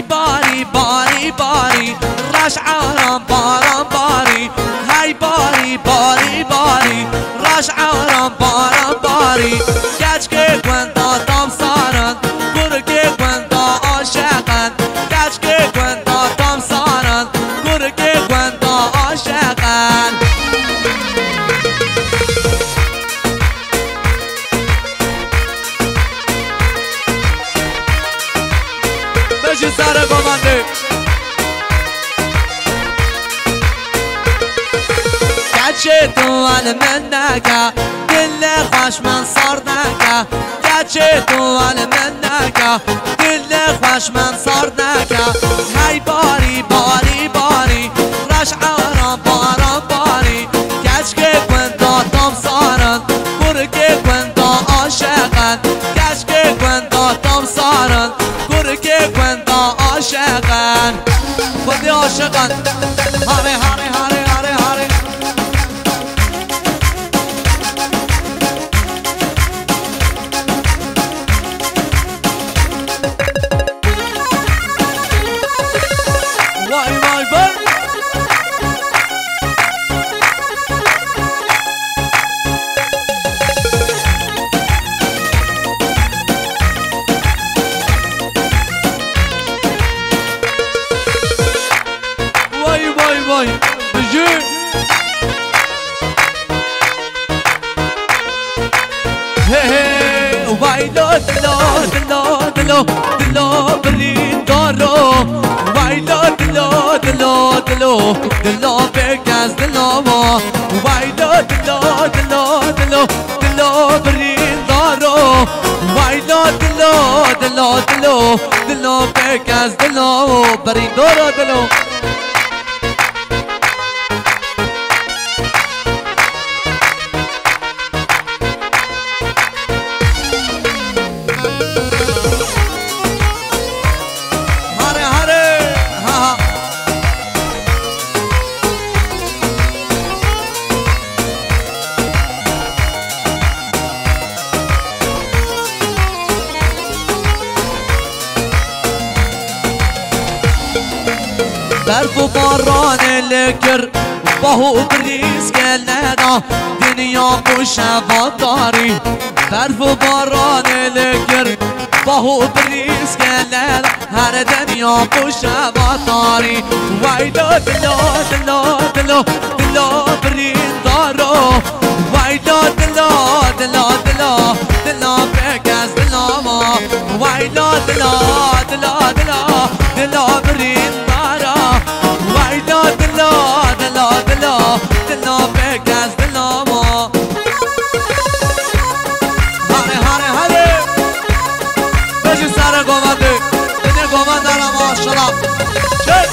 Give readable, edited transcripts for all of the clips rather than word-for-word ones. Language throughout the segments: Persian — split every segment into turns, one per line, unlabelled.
باری باری باری رش عارم بارم باری هی باری باری باری رش عارم بارم باری گچ که گوندا تام سارن گر که گوندا عاشقن گچ که گوندا تام سارن گر که گوندا عاشقن بشی سر گمانده گچه تو علم نگه دل خوش من سار نگه گچه تو علم نگه دل خوش من سار نگه هی باری باری باری رش عارم بارم باری گچ که گوندا تام سارن گر که گوندا عاشقن گچ که گوندا تام سارن گر که گوندا عاشقن خودی عاشقن هاره هاره هاره هاره هاره وای وای وای وای وای وای بجی وای لا دلو دلو دلو دلو برین دارو وای لا دلو دلو دلو دلو بگز دلو وای لا دلو دلو دلو دلو برین دارو وای لا دلو دلو دلو دلو بگز دلو برین دارو دلو برف و باران لکر باهو بریز گلنا دنیا خوش هواداری برف و باران لکر باهو بریز گلنا هر دنیا خوش هواداری وای لا دلو دلو دلو دلو برین دارو وای لا دلو دلو دلو دلو بگز دلو وای لا دلو دلو دلو دلو برین دارو وای لا دلو دلو دلو دلو بگز دلو هاره هاره هاره بشی سر گمانده بینه گمانده را ماشالله چه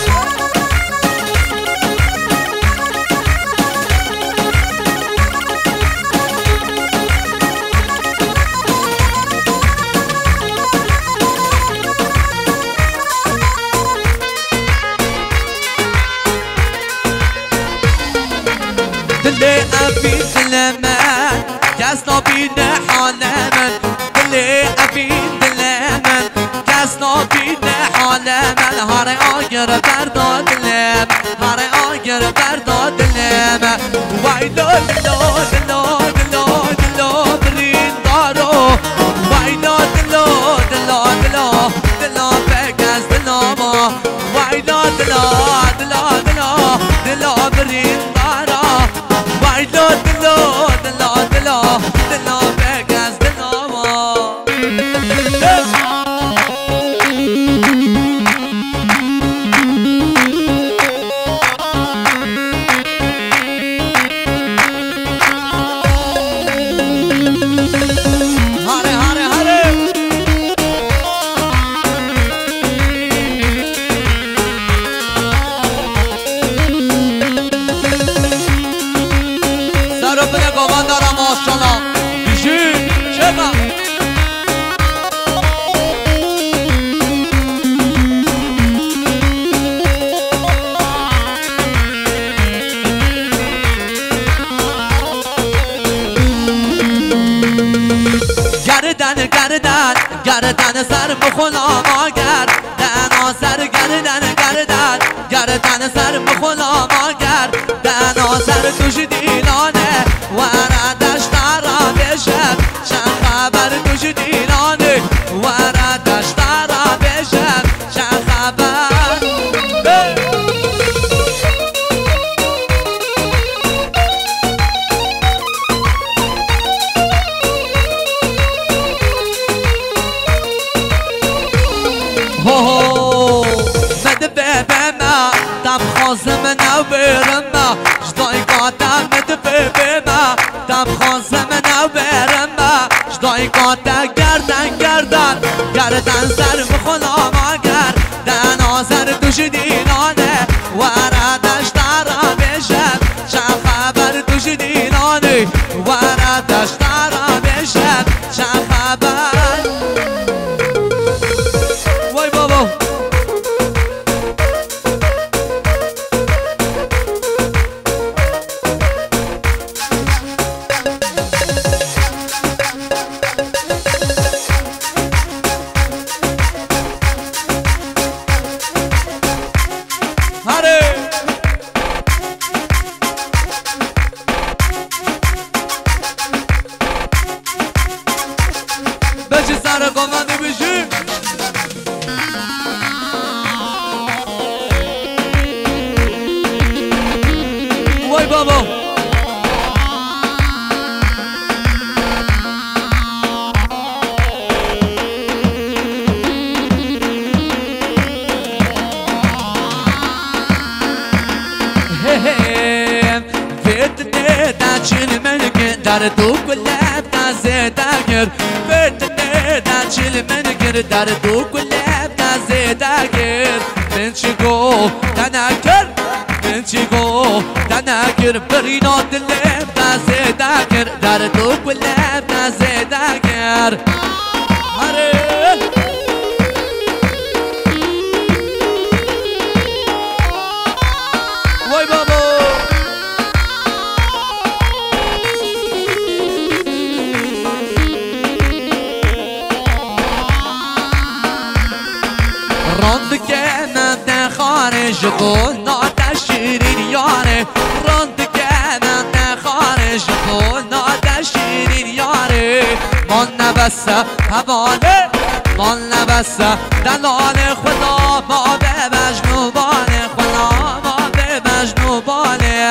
دلي أبي دلمن كاس نبينا حالمن دلي أبي دلمن كاس نبينا حالمن هاري آجر بردا دلم هاري آجر بردا دلم وای لا دلو دلو دلو دلو برین دارو وای لا دلو دلو دلو دلو بگز دلو وای لا دلو دلو دلو دلو برین دارو وای لا دلو دلو دلو دلو بگز دلو هاره هاره هاره سر بله گوان دارم ماشالله بیشی چقدر گردن گردن گردن سر بخون آقا گردن سر گردن سر بخلا ما گردن سر توش دیلانه وردش ترا بشم چند خبر توش دیلانه وردش ترا بشم چند خبر خازم نو برم جدای قاطع مدفه بما دم خازم نو برم جدای قاطع گردن سر بخلا ما گردن آزر دوش دینانه وردش ترا بشم چند خبر دوش دینانه وردش ترا بشم چند خبر وای بابا در دو گلاب تازه داگر فتنه دانچل من گر در دو گلاب تازه داگر من چیگو تناگر برینا دلم تازه داگر در دو گلاب تازه داگر وای بابا راند کنند خارج کن ناتشیرین یاره راند کنند خارج کن ناتشیرین یاره من نبسته حواله من نبسته دلال خدا ما به مجنوبانه خدا ما به مجنوبانه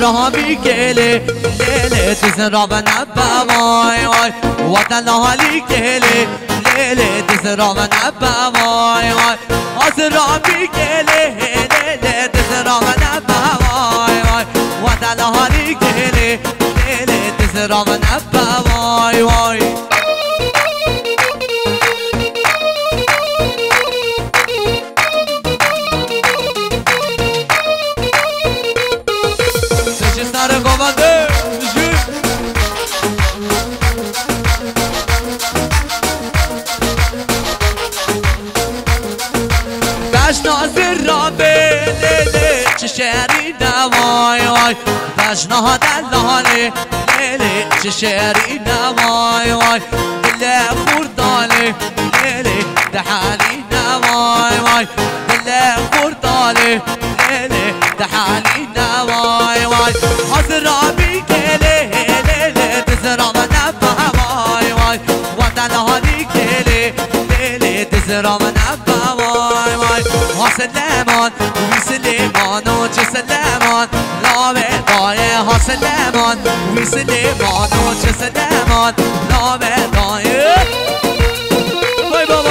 راه بیکله لیله تیز را و نبا وای وای وطن حالی کله لیله تیز را و نبا وای وای از راه بیکله لیله تیز را و نبا وای وای وطن حالی کله لیله تیز را و نبا وای وای نازر را به لیله چه شعری وای وای بجنها دلاله لیله چه شعری وای وای دل خورداله لیله دحالی وای وای دل خورداله لیله دحالی وای وای حضرا بیکله لیله تزرا و نبا وای وای وطن حالی کله لیله تزرا و نبا وای وای سلمان وی سلیمان و چه سلمان لابه دایه ها سلمان وی سلیمان و چه سلمان لابه دایه وای بابا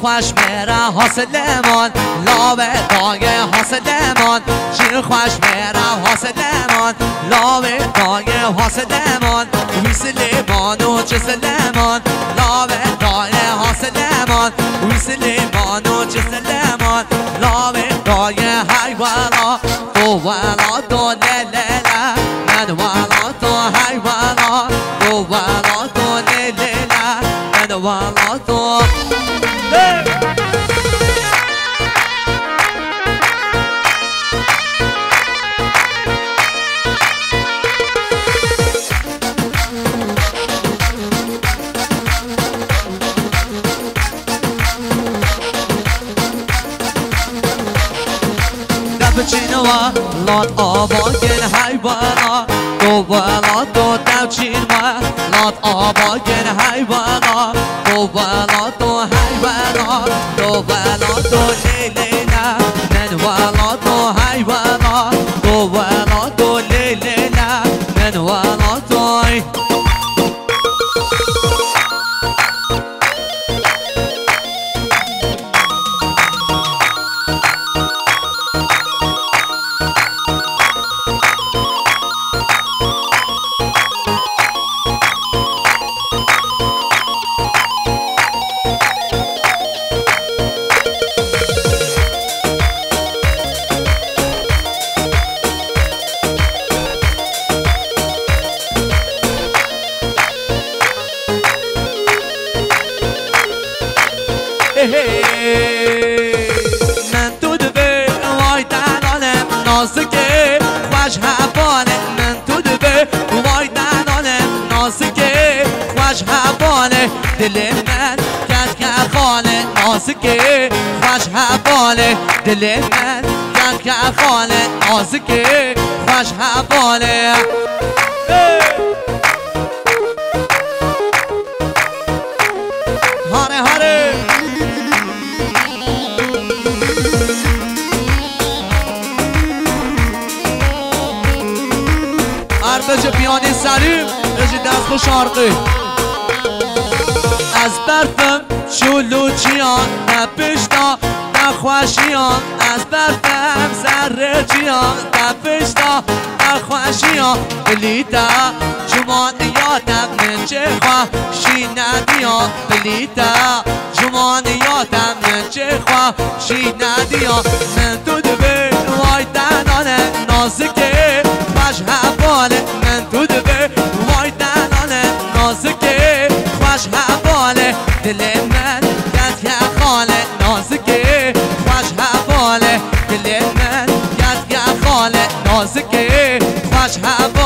خوش میره حاصلمان لاوه دای حاصلمان چی خوش میره حاصلمان لاوه دای حاصلمان وی سلیمان و چه سلیمان لاوه دای حاصلمان وی سلیمان و چه سلیمان لاوه دای حیوالا تو والا تو لیلیلا من والا تو حیوالا تو والا تو لیلیلا من والا تو بچینوا لات آباگن حیوانا تو والا تو دوچینوا لات آباگن حیوانا تو والا تو حیوانا تو والا تو لیلیلا من والا تو حیوانا تو والا تو لیلیلا من والا تو من تو دبه وای دلالم نازکه خوش حبانه من تو دبه وای دلالم نازکه خوش حبانه دل من کت که خانه نازکه خوش حبانه دل من کت که خانه نازکه خوش حبانه هاره هاره عربج پیانی سریم اجی دست خوش شارقی از برفم شلوچیان نپشتا نخوشیان از برفم ذره جیان نپشتا نخوشیان بلیتا جمان یادم من چه خوشی ندیان بلیتا جمان یادم من چه خوشی ندیان من تو دبه وای دنانه نازکه خوش حواله من تو دبه وای دنانه نازکه خوش حواله دل من کت که خاله نازکه خوش حواله دل من کت که خاله نازکه خوش حواله